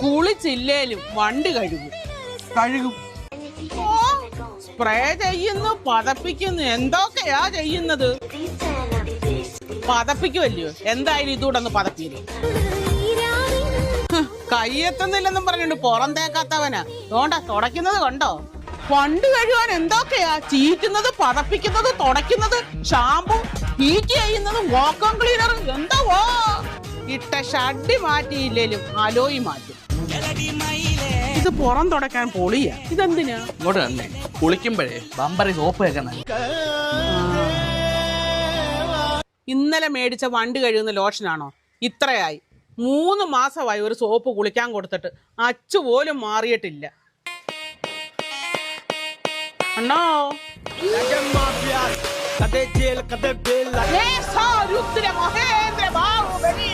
കുളിച്ചില്ലേലും വണ്ടി കഴുകും. സ്പ്രേ ചെയ്യുന്നു, പതപ്പിക്കുന്നു, എന്തൊക്കെയാ ചെയ്യുന്നത്. പതപ്പിക്കുമല്ലയോ, എന്തായാലും ഇതൂടെ ഒന്ന് പതപ്പിയില്ലേ. കൈയെത്തുന്നില്ലെന്നും പറഞ്ഞിട്ട് പുറം തേക്കാത്തവനാ. തോണ്ട തുടയ്ക്കുന്നത് കണ്ടോ. വണ്ടി കഴുകാൻ എന്തൊക്കെയാ ചീറ്റുന്നത്, പതപ്പിക്കുന്നത്, തുടയ്ക്കുന്നത്, ഷാമ്പു, ഹീറ്റ് ചെയ്യുന്നത്, വാക്വം ക്ലീനർ, എന്തോ ഇട്ട ഷഡ്ഡി മാറ്റിയില്ലേലും അലോയി മാറ്റും. ഇത് പുറം തുടക്കാൻ പൊളിയാ. ഇതെന്തിനാ? ഇങ്ങോട്ട് തന്നെ കുളിക്കുമ്പോഴേ ബമ്പറി സോപ്പ് വെക്കണം. ഇന്നലെ മേടിച്ച വണ്ടി കഴുകുന്ന ലോഷനാണോ? ഇത്രയായി 3 മാസമായി ഒരു സോപ്പ് കുളിക്കാൻ കൊടുത്തിട്ട് അച്ചു പോലും മാറിയിട്ടില്ല. അണ്ണോ മഹേന്ദ്ര ബാഹുബലി